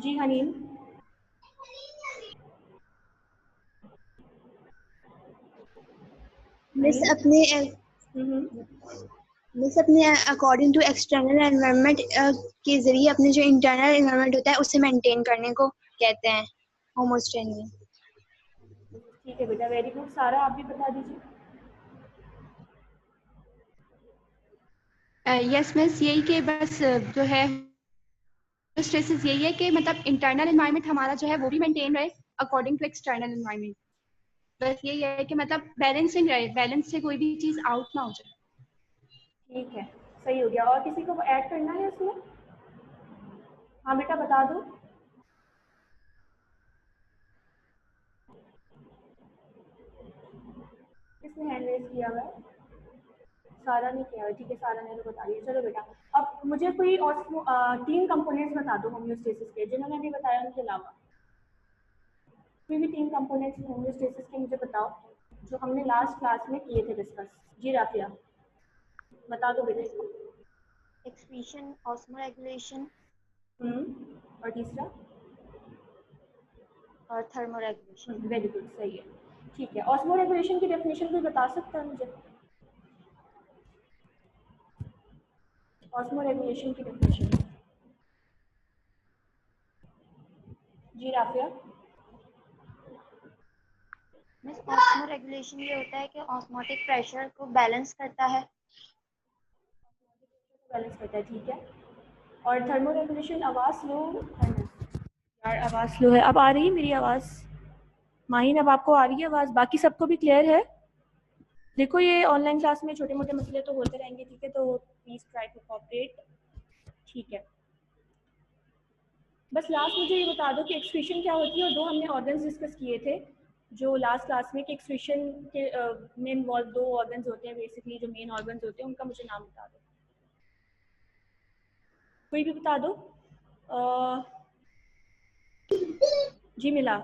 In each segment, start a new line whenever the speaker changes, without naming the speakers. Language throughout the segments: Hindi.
जी हनीम।
मिस अपने अकॉर्डिंग टू एक्सटर्नल एनवायरनमेंट के जरिए अपने जो इंटरनल एनवायरनमेंट होता है उसे मेंटेन करने को कहते हैं होमोस्टेनिया।
ठीक है बेटा, वेरी गुड। सारा आप भी बता दीजिए।
यस मिस, यही कि बस जो है स्ट्रेसेस यही है कि मतलब इंटरनल एनवायरनमेंट हमारा जो है वो भी मेंटेन रहे अकॉर्डिंग टू एक्सटर्नल एनवायरनमेंट। बस यही है कि मतलब बैलेंसिंग रहे, बैलेंस से कोई भी चीज़ आउट ना हो जाए।
ठीक है, सही हो गया। और किसी को ऐड करना है इसमें? हाँ बेटा बता दो। किसने हैंड रेज किया हुआ है? सारा ने किया हुआ है। ठीक है, सारा ने तो बता दिया। चलो बेटा, अब मुझे कोई और 3 कंपोनेंट्स बता दो होम्योस्टेसिस के, जिन्होंने अभी बताया उनके अलावा। कोई भी 3 कंपोनेंट्स होम्योस्टेसिस के मुझे बताओ जो हमने लास्ट क्लास में किए थे डिस्कस। जी राफिया बता दो बेटे।
एक्सक्रीशन, ऑस्मोरेगुलेशन
और तीसरा?
और थर्मोरेगुलेशन।
वेरी गुड, सही है। ठीक है, ऑस्मोरेगुलेशन की डेफिनेशन कोई बता सकता है मुझे? ऑस्मोरेगुलेशन की डेफिनेशन। जी राफिया।
मिस, ऑस्मोरेगुलेशन ये होता है कि ऑस्मोटिक प्रेशर को बैलेंस करता है।
बैलेंस करता है, ठीक है। और थर्मोरेगुलेशन, आवाज़ स्लो है ना यार, आवाज़ स्लो है। अब आ रही है मेरी आवाज़? माहिन अब आपको आ रही है आवाज़? बाकी सबको भी क्लियर है? देखो ये ऑनलाइन क्लास में छोटे मोटे मसले तो होते रहेंगे, ठीक है, तो प्लीज़ ट्राई टू कोऑपरेट। ठीक है, बस लास्ट मुझे ये बता दो कि एक्सक्रीशन क्या होती है, और 2 हमने ऑर्गन्स डिस्कस किए थे जो लास्ट क्लास में, कि एक्सक्रीशन के में इन्वॉल्व 2 ऑर्गन्स होते हैं बेसिकली, जो मेन ऑर्गन्स होते हैं उनका मुझे नाम बता दो। कोई भी बता दो। जी मिला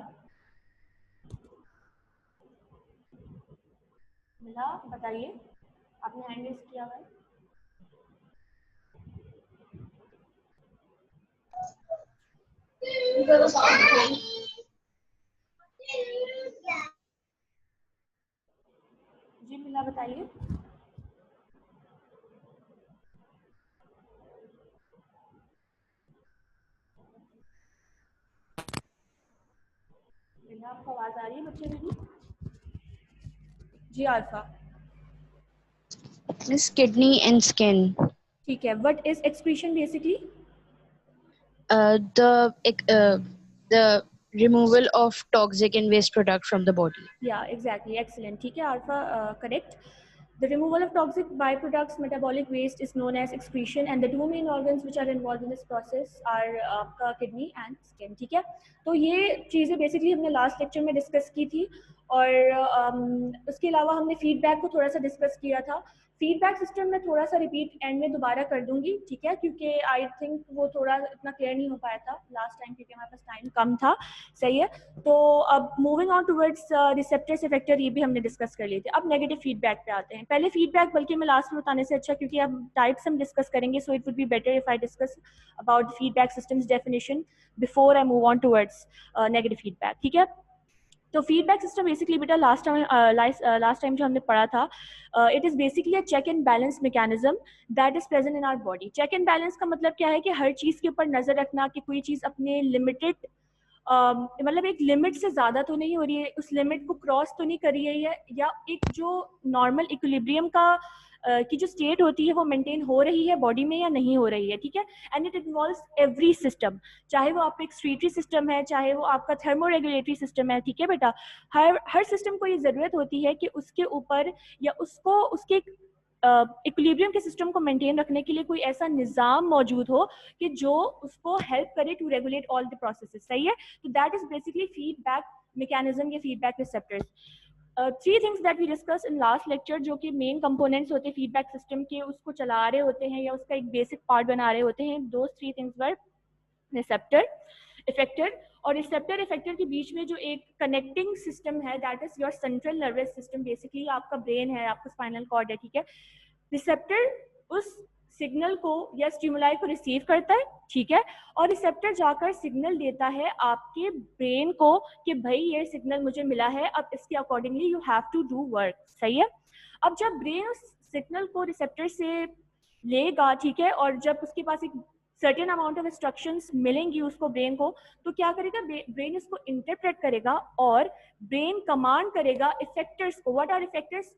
बताइए, आपने हैंड रेज किया हुआ है। जी मिला बताइए। मिला, आपको आवाज़ आ रही है बच्चे मेरी? जी alpha.
Miss kidney and skin.
ठीक है, what is excretion basically?
The removal of toxic and waste product from the body.
Yeah, exactly, excellent. ठीक है alpha, correct. The removal of toxic byproducts, metabolic waste, is known as excretion, and the 2 main organs which are involved in this process are आपका kidney and skin. ठीक है, तो ये चीज़ें बेसिकली हमने लास्ट लेक्चर में डिस्कस की थी, और उसके अलावा हमने फीडबैक को थोड़ा सा डिस्कस किया था। फीडबैक सिस्टम में थोड़ा सा रिपीट एंड में दोबारा कर दूंगी, ठीक है, क्योंकि आई थिंक वो थोड़ा इतना क्लियर नहीं हो पाया था लास्ट टाइम, क्योंकि हमारे पास टाइम कम था। सही है, तो अब moving on towards receptors effector, ये भी हमने डिस्कस कर लिए थे। अब नेगेटिव फीडबैक पे आते हैं। पहले फीडबैक बल्कि मैं लास्ट में बताने से अच्छा, क्योंकि अब टाइप्स हम डिस्कस करेंगे, so it would be better if I discuss about feedback systems definition before I move on towards negative feedback. ठीक है, तो फीडबैक सिस्टम बेसिकली बेटा लास्ट टाइम जो हमने पढ़ा था, it is basically a check and balance mechanism that is present in our body. Check and balance का मतलब क्या है कि हर चीज़ के ऊपर नज़र रखना कि कोई चीज़ अपने लिमिटेड मतलब एक लिमिट से ज़्यादा तो नहीं हो रही है, उस लिमिट को क्रॉस तो नहीं कर रही है, या एक जो नॉर्मल इक्विलिब्रियम का की जो स्टेट होती है वो मेंटेन हो रही है बॉडी में या नहीं हो रही है। ठीक है, and it involves every system, चाहे वो आपका एक्सक्रीटरी सिस्टम है, चाहे वो आपका थर्मोरेगुलेटरी सिस्टम है। ठीक है बेटा, हर सिस्टम को ये ज़रूरत होती है कि उसके ऊपर या उसको उसके इक्विलिब्रियम के सिस्टम को मेंटेन रखने के लिए कोई ऐसा निज़ाम मौजूद हो कि जो उसको हेल्प करे to regulate all the processes. सही है, तो that is basically feedback mechanism या feedback receptors. 3 things that we discuss in last lecture, जो कि मेन कंपोनेंट्स होते हैं फीडबैक सिस्टम के, उसको चला रहे होते हैं या उसका एक बेसिक पार्ट बना रहे होते हैं। दो 3 थिंग्स वर रिसेप्टर, इफेक्टर, और रिसेप्टर इफेक्टर के बीच में जो एक कनेक्टिंग सिस्टम है, that is your central nervous system. Basically आपका ब्रेन है, आपका स्पाइनल कॉर्ड है। ठीक है, रिसेप्टर उस सिग्नल को या स्टिमुलाई को रिसीव करता है, ठीक है, और रिसेप्टर जाकर सिग्नल देता है आपके ब्रेन को कि भाई ये सिग्नल मुझे मिला है, अब इसके accordingly you have to do work, सही है। अब जब ब्रेन उस सिग्नल को रिसेप्टर से लेगा, ठीक है, और जब उसके पास एक सर्टेन अमाउंट ऑफ इंस्ट्रक्शंस मिलेंगी उसको ब्रेन को, तो क्या करेगा ब्रेन इसको इंटरप्रेट करेगा और ब्रेन कमांड करेगा इफेक्टर्स को। What are effectors?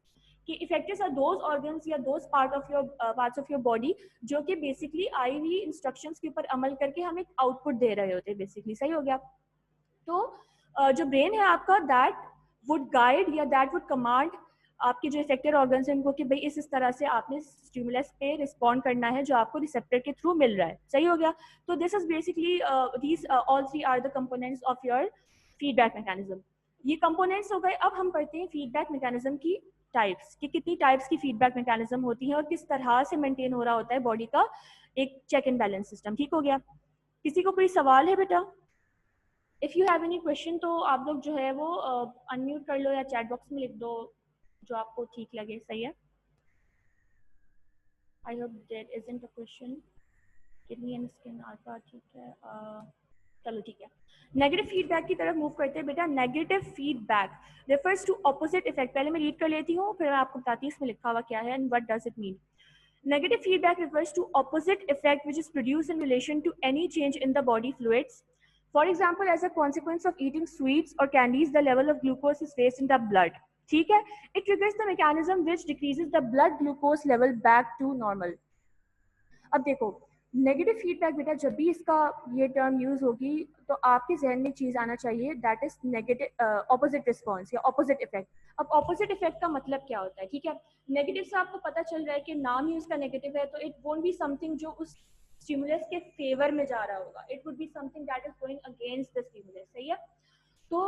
कि इफेक्टर्स आर दोज ऑर्गन्स या those parts of your body जो कि बेसिकली आई हुई इंस्ट्रक्शंस के ऊपर अमल करके हमें आउटपुट दे रहे होते हैं, बेसिकली, सही हो गया। तो जो ब्रेन है आपका, दैट वुड गाइड या दैट वुड कमांड आपके जो इफेक्टर ऑर्गन्स हैं उनको कि भाई इस तरह से आपने स्टिमुलस पे रिस्पॉन्ड करना है जो आपको रिसेप्टर के थ्रू मिल रहा है, सही हो गया। तो this is basically these all three are the components of your feedback mechanism. ये कंपोनेंट्स हो गए। अब हम पढ़ते हैं फीडबैक मैकेनिज्म की टाइप्स, कि कितनी टाइप्स की फीडबैक मैकेनिज्म होती है और किस तरह से मेंटेन हो रहा होता है बॉडी का एक चेक एंड बैलेंस सिस्टम, ठीक हो गया। किसी को कोई सवाल है बेटा? If you have any question तो आप लोग जो है वो अनम्यूट कर लो या चैट बॉक्स में लिख दो जो आपको ठीक लगे, सही है। I hope there isn't a question. Kidney and skin alpha, ठीक है, चलो ठीक है। नेगेटिव फीडबैक की तरफ मूव करते हैं बेटा। Negative feedback refers to opposite effect। पहले मैं रीड कर लेती हूँ फिर मैं आपको बताती हूँ इसमें लिखा हुआ क्या है and what does it mean। Negative feedback refers to opposite effect which is produced in relation to any change in the body fluids. For example, as a consequence of eating sweets or candies, the level of glucose is raised in the blood. ठीक है? It triggers the mechanism which decreases the blood glucose level back to normal. अब देखो, नेगेटिव फीडबैक बेटा जब भी इसका ये टर्म यूज होगी तो आपके जहन में चीज आना चाहिए that is negative opposite response या ऑपोजिट इफेक्ट। अब ऑपोजिट इफेक्ट का मतलब क्या होता है, ठीक है। नेगेटिव से आपको पता चल रहा है कि नाम ही उसका नेगेटिव है, तो इट वोंट बी समथिंग जो उस स्टिमुलस के फेवर में जा रहा होगा, it would be something that is going against the stimulus, सही है। तो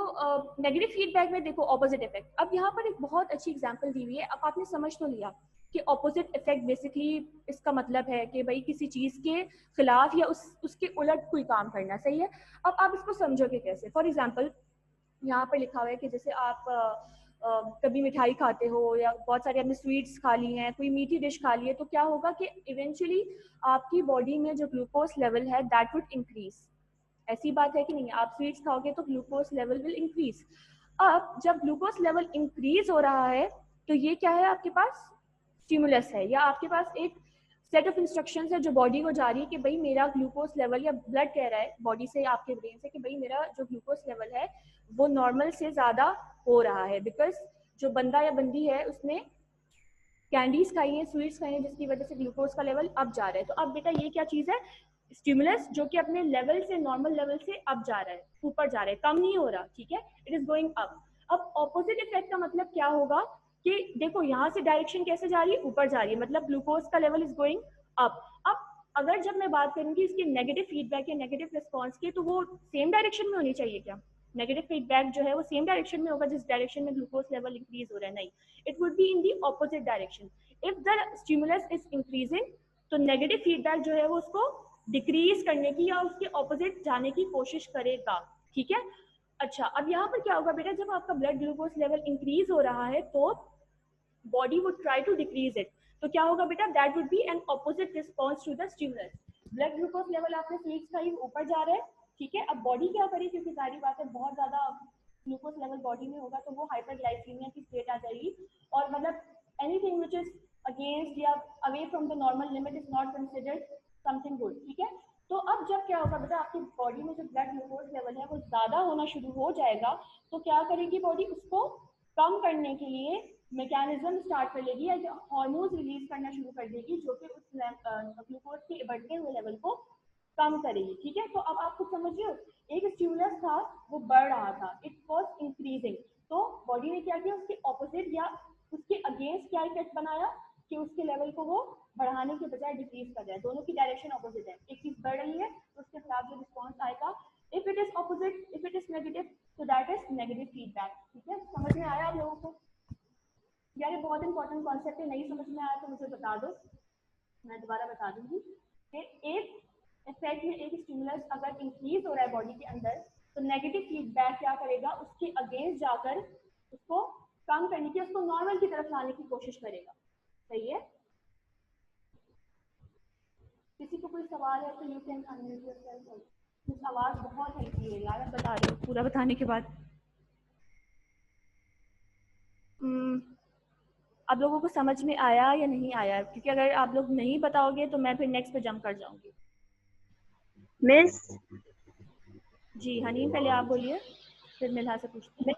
नेगेटिव फीडबैक में देखो ऑपोजिट इफेक्ट। अब यहाँ पर एक बहुत अच्छी एग्जांपल दी हुई है। अब आपने समझ तो लिया कि ऑपोजिट इफेक्ट बेसिकली इसका मतलब है कि भाई किसी चीज के खिलाफ या उसके उलट कोई काम करना, सही है। अब आप इसको समझोगे कैसे? फॉर एग्जांपल यहाँ पर लिखा हुआ है कि जैसे आप कभी मिठाई खाते हो या बहुत सारे आपने स्वीट्स खा ली हैं, कोई मीठी डिश खा ली है, तो क्या होगा कि इवेंचुअली आपकी बॉडी में जो ग्लूकोज लेवल है दैट वुड इंक्रीज। ऐसी बात है कि नहीं? आप स्वीट्स खाओगे तो ग्लूकोज लेवल विल इंक्रीज। अब जब ग्लूकोज लेवल इंक्रीज हो रहा है तो ये क्या है? आपके पास स्टिमुलस है या आपके पास एक सेट ऑफ इंस्ट्रक्शंस है जो बॉडी को जा रही है कि भाई मेरा ग्लूकोज लेवल, या ब्लड कह रहा है बॉडी से आपके ब्रेन से कि भाई मेरा जो ग्लूकोज लेवल है वो नॉर्मल से ज्यादा हो रहा है, बिकॉज जो बंदा या बंदी है उसने कैंडीज खाई है, स्वीट्स खाई है, जिसकी वजह से ग्लूकोज का लेवल अप जा रहा है। तो अब बेटा ये क्या चीज है? स्टिमुलस जो कि अपने लेवल से, नॉर्मल लेवल से अप जा रहा है, ऊपर जा रहा है, कम नहीं हो रहा, ठीक है, इट इज गोइंग अप। अब ऑपोजिट इफेक्ट का मतलब क्या होगा कि देखो यहाँ से डायरेक्शन कैसे जा रही है? ऊपर जा रही है, मतलब ग्लूकोज का लेवल इज गोइंग अप। अब अगर जब मैं बात करूंगी इसकी नेगेटिव फीडबैक या नेगेटिव रिस्पॉन्स की, तो वो सेम डायरेक्शन में होनी चाहिए क्या? नेगेटिव फीडबैक जो है वो सेम डायरेक्शन में होगा जिस डायरेक्शन में ग्लूकोज लेवल इंक्रीज हो रहा है? नहीं, it would be in the opposite direction. If the stimulus is increasing तो नेगेटिव फीडबैक जो है वो उसको डिक्रीज करने की या उसके ऑपोजिट जाने की कोशिश करेगा, ठीक है। अच्छा, अब यहाँ पर क्या होगा बेटा? जब आपका ब्लड ग्लूकोज लेवल इंक्रीज हो रहा है तो body would try to decrease it, तो क्या होगा बेटा? That would be an opposite response to the stimulus. Blood glucose level आपने स्वीट्स खाई ऊपर जा रहा है, ठीक है। अब बॉडी क्या करे? क्योंकि सारी बात है बहुत ज्यादा ग्लूकोज लेवल बॉडी में होगा तो वो हाइपरग्लाइसीमिया की स्टेट आ जाएगी, और मतलब एनीथिंग व्हिच इज अगेंस्ट या away from the normal limit is not considered something good, ठीक है। तो अब जब क्या होगा बेटा? आपकी बॉडी में जो ब्लड ग्लूकोज लेवल है वो ज्यादा होना शुरू हो जाएगा, तो क्या करेगी बॉडी? उसको कम करने के लिए मैकेनिज्म स्टार्ट कर लेगी या हार्मोन्स रिलीज करना शुरू कर देगी जो कि उस ग्लूकोज के बढ़ते हुए लेवल को कम करेगी, ठीक है। तो अब आप कुछ समझिए, एक स्टिमुलस था वो बढ़ रहा था, इट वाज इंक्रीजिंग, तो बॉडी ने क्या किया? उसके ऑपोजिट या उसके अगेंस्ट क्या इफेक्ट बनाया कि उसके लेवल को वो बढ़ाने के बजाय डिक्रीज कर रहा है। दोनों की डायरेक्शन ऑपोजिट है, एक चीज बढ़ रही है तो उसके खिलाफ जो रिस्पॉन्स आएगा, if it is opposite, if it is negative, तो दैट इज नेगेटिव फीडबैक, ठीक है। समझ में आया आप लोगों को? यार ये बहुत इंपॉर्टेंट कॉन्सेप्ट है, नहीं समझ में आया तो मुझे बता दो, मैं दोबारा बता दूंगी कि एक इफेक्ट में एक स्टिमुलस अगर इंक्रीज हो रहा है बॉडी के अंदर तो नेगेटिव फीडबैक क्या करेगा? उसके अगेंस्ट जाकर उसको कम करने की, उसको नॉर्मल की तरफ लाने की कोशिश करेगा, सही है। किसी को कोई सवाल है तो यू कैन अनम्यूट योरसेल्फ। कुछ आवाज़ बहुत हल्की है यार, आप बता रहे हो पूरा बताने के बाद। आप लोगों को समझ में आया या नहीं आया? क्योंकि अगर आप लोग नहीं बताओगे तो मैं फिर नेक्स्ट पे जंप कर जाऊंगी।
मिस
जी हनीम, पहले आप बोलिए, फिर मिलहा से पूछते हैं।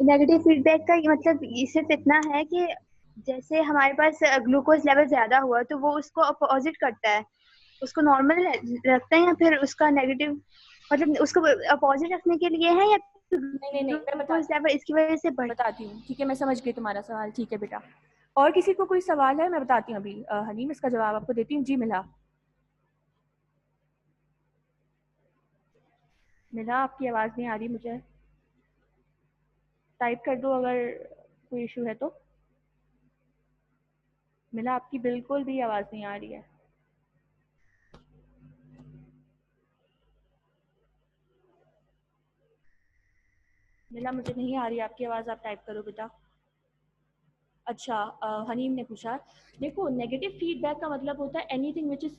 नेगेटिव फीडबैक का मतलब ये सिर्फ इतना है कि जैसे हमारे पास ग्लूकोज लेवल ज्यादा हुआ तो वो उसको अपोजिट करता है, उसको नॉर्मल रखता है, या फिर उसका नेगेटिव मतलब उसको अपोजिट रखने के लिए है, या
नहीं, मैं
ग्लूकोज लेवल इसकी वजह से
बताती हूँ। ठीक है, मैं समझ गई तुम्हारा सवाल। ठीक है बेटा, और किसी को कोई सवाल है? मैं बताती हूँ अभी। हनीम, इसका जवाब आपको देती हूँ। जी मिला, आपकी आवाज़ नहीं आ रही मुझे। टाइप कर दो अगर कोई इशू है तो। मिला, आपकी बिल्कुल भी आवाज़ नहीं आ रही है। मिला, मुझे नहीं आ रही आपकी आवाज़, आप टाइप करो बेटा। अच्छा, हनीम ने पूछा, देखो नेगेटिव फीडबैक का मतलब होता है anything which is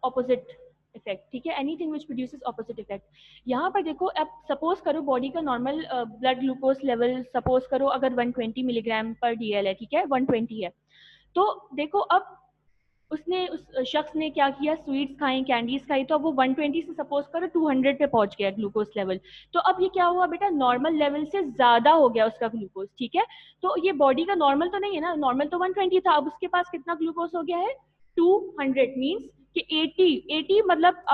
opposite effect. ठीक है, anything which produces opposite effect. यहाँ पर देखो, अब सपोज करो बॉडी का normal blood glucose level suppose करो अगर 120 मिलीग्राम पर डीएल है। ठीक है, 120 है। तो देखो अब उसने, उस शख्स ने क्या किया, स्वीट्स खाई, कैंडीज खाई, तो अब वो 120 से सपोज करो 200 पे पहुंच गया ग्लूकोज लेवल। तो अब ये क्या हुआ बेटा, नॉर्मल लेवल से ज्यादा हो गया उसका ग्लूकोज। ठीक है, तो ये बॉडी का नॉर्मल तो नहीं है ना, नॉर्मल तो 120 था, अब उसके पास कितना ग्लूकोज हो गया है, 200। मीन्स कि 80 मतलब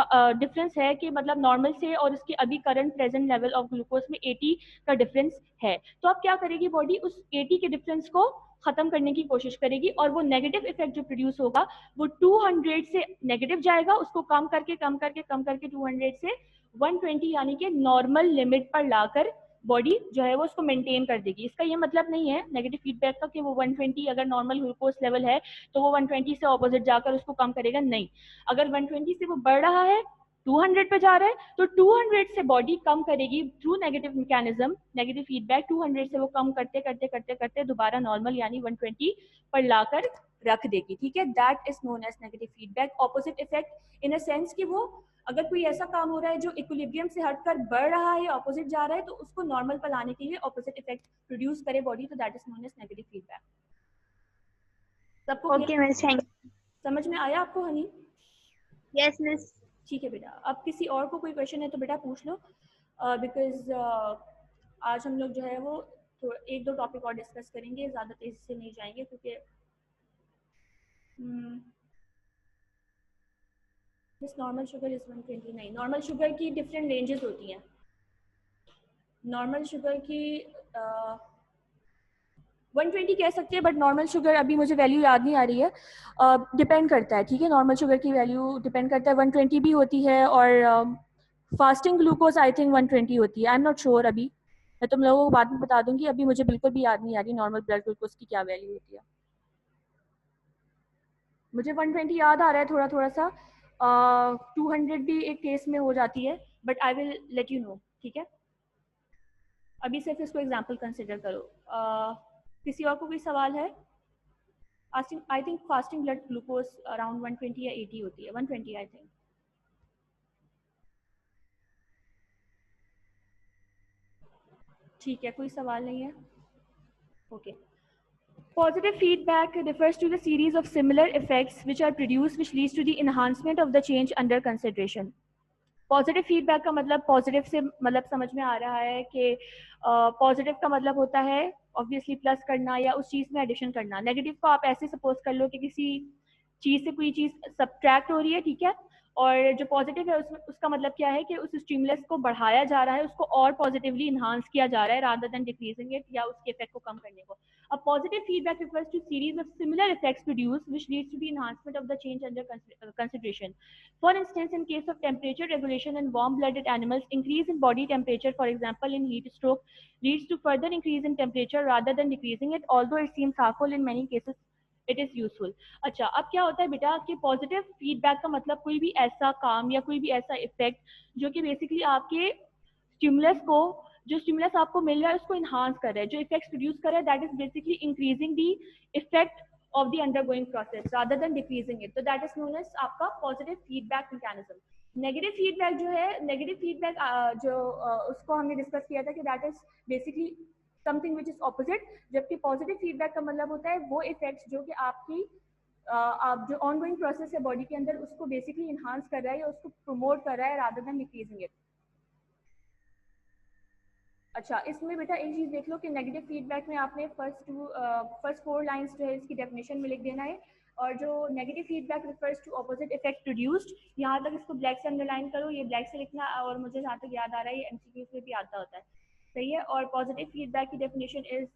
डिफरेंस है कि मतलब नॉर्मल से और इसके अभी current present level of glucose में 80 का डिफरेंस है। तो अब क्या करेगी बॉडी, उस 80 के डिफरेंस को खत्म करने की कोशिश करेगी, और वो नेगेटिव इफेक्ट जो प्रोड्यूस होगा वो 200 से नेगेटिव जाएगा, उसको कम करके 200 से 120 यानी कि नॉर्मल लिमिट पर लाकर बॉडी जो है वो उसको मेंटेन कर देगी। इसका ये मतलब नहीं है नेगेटिव फीडबैक का कि वो 120 अगर नॉर्मल ग्लूकोज लेवल है तो वो 120 से ऑपोजिट जाकर उसको कम करेगा, नहीं। अगर 120 से वो बढ़ रहा है, 200 पे जा रहा है, तो 200 से बॉडी कम करेगी through negative mechanism, negative feedback. 200 से वो कम करते करते करते करते दोबारा नॉर्मल यानी 120 पर लाकर रख देगी। ठीक है, that is known as negative feedback. Opposite effect in a sense कि वो अगर कोई ऐसा काम हो रहा है जो इक्विलिब्रियम से हटकर बढ़ रहा है, ऑपोजिट जा रहा है, तो उसको नॉर्मल पर लाने के लिए ऑपोजिट इफेक्ट प्रोड्यूस करे बॉडी, तो that is known as negative feedback. सबको
ओके मिस, थैंक
समझ में आया आपको हनी?
Yes miss.
ठीक है बेटा, अब किसी और को कोई क्वेश्चन है तो बेटा पूछ लो, बिकॉज आज हम लोग जो है वो थोड़ा एक दो टॉपिक और डिस्कस करेंगे, ज़्यादा तेज़ी से नहीं जाएंगे क्योंकि this normal sugar is 129। Normal sugar की डिफरेंट रेंजेस होती हैं। नॉर्मल शुगर की 120 कह सकते हैं, बट नॉर्मल शुगर अभी मुझे वैल्यू याद नहीं आ रही है, डिपेंड करता है। ठीक है, नॉर्मल शुगर की वैल्यू डिपेंड करता है, 120 भी होती है, और फास्टिंग ग्लूकोज आई थिंक 120 होती है। आई एम नॉट श्योर, अभी मैं तुम लोगों को बाद में बता दूंगी, अभी मुझे बिल्कुल भी याद नहीं आ रही नॉर्मल ब्लड ग्लूकोज की क्या वैल्यू होती है। मुझे 120 याद आ रहा है थोड़ा थोड़ा सा, 200 भी एक केस में हो जाती है, but I will let you know. ठीक है, अभी सिर्फ इसको एग्जाम्पल कंसिडर करो। किसी और को कोई सवाल है? I think fasting blood glucose around 120 या 80 होती है, 120 आई थिंक। ठीक है, कोई सवाल नहीं है? Okay. Positive feedback refers to the series of similar effects which are produced which leads to the enhancement of the change under consideration. Positive feedback का मतलब, पॉजिटिव से मतलब समझ में आ रहा है कि पॉजिटिव का मतलब होता है ऑब्वियसली प्लस करना या उस चीज़ में एडिशन करना। नेगेटिव को आप ऐसे सपोज कर लो कि किसी चीज़ से कोई चीज़ सब्ट्रैक्ट हो रही है। ठीक है, और जो पॉजिटिव है उसमें उसका मतलब क्या है कि उस स्टिमुलस को बढ़ाया जा रहा है, उसको और पॉजिटिवली इन्हांस किया जा रहा है रादर देन डिक्रीजिंग इट या उसके इफेक्ट को कम करने को। A positive feedback refers to series of similar effects produced which leads to the enhancement of the change under consideration. For instance, in case of temperature regulation in warm-blooded animals, increase in body temperature, for example in heat stroke, leads to further increase in temperature rather than decreasing it, although it seems harmful in many cases. It is useful. अच्छा, अब क्या होता है बेटा कि पॉजिटिव फीडबैक का मतलब कोई भी ऐसा काम या कोई भी ऐसा इफेक्ट जो कि बेसिकली आपके स्टिमुलस को, जो स्टिमुलस आपको मिल रहा है उसको इन्हांस कर रहा है, जो इफेक्ट्स प्रोड्यूस कर रहा है, that is basically increasing the effect of the undergoing process rather than decreasing it. So that is known as आपका positive feedback mechanism. Negative feedback जो है, नेगेटिव फीडबैक उसको हमने डिस्कस किया था कि that is basically something which is opposite, जबकि पॉजिटिव फीडबैक का मतलब होता है वो इफेक्ट्स जो कि आपकी आप जो ऑनगोइंग प्रोसेस है बॉडी के अंदर उसको बेसिकली इन्हांस कर रहा है या उसको प्रमोट कर रहा है रादर देन डिक्रीजिंग इट। अच्छा, इसमें बेटा एक चीज़ देख लो कि नेगेटिव फीडबैक में आपने फर्स्ट 4 लाइंस जो है इसकी डेफिनेशन में लिख देना है, और जो negative feedback refers to opposite effect produced, यहाँ तक इसको ब्लैक से अंडरलाइन करो, ये ब्लैक से लिखना, और मुझे जहाँ तक याद आ रहा है ये एमसीक्यूज में भी आता होता है, सही है। और पॉजिटिव फीडबैक की डेफिनेशन इज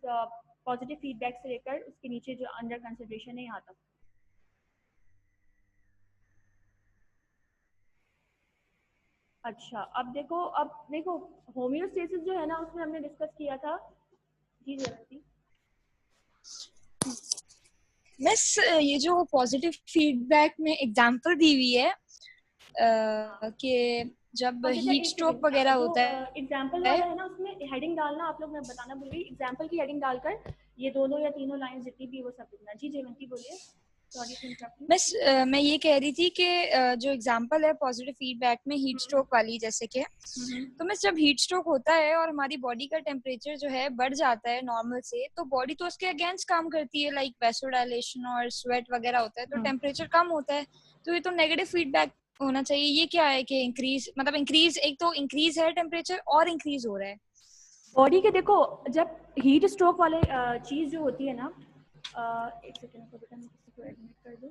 पॉजिटिव फीडबैक से लेकर उसके नीचे जो अंडर कंसिडरेशन है यहाँ तक। अच्छा, अब देखो होम्योस्टेसिस जो है ना उसमें हमने डिस्कस किया था जी जयंती।
मिस ये जो पॉजिटिव फीडबैक में एग्जांपल दी हुई है कि जब हीट स्ट्रोक वगैरह होता है,
एग्जांपल वाला है ना उसमें हेडिंग डालना, आप लोग मैं बताना भूल गई, एग्जांपल की हेडिंग डालकर ये 2 या 3 लाइन जितनी भी वो सब लिखना। जी जयंती बोलिए।
मिस मैं ये कह रही थी कि जो एग्जांपल है पॉजिटिव फीडबैक में हीट स्ट्रोक वाली, जैसे कि तो मिस जब हीट स्ट्रोक होता है और हमारी बॉडी का टेम्परेचर जो है बढ़ जाता है नॉर्मल से, तो बॉडी तो उसके अगेंस्ट काम करती है, लाइक वैसोडाइलेशन और स्वेट वगैरह होता है, तो टेम्परेचर कम होता है, तो ये तो नेगेटिव फीडबैक होना चाहिए। ये क्या है कि इंक्रीज एक तो इंक्रीज है टेम्परेचर और इंक्रीज हो रहा है
बॉडी के। देखो जब हीट स्ट्रोक वाले चीज जो होती है ना, एक सेकंड को बेटा मैं किसी को एडमिट कर दूं।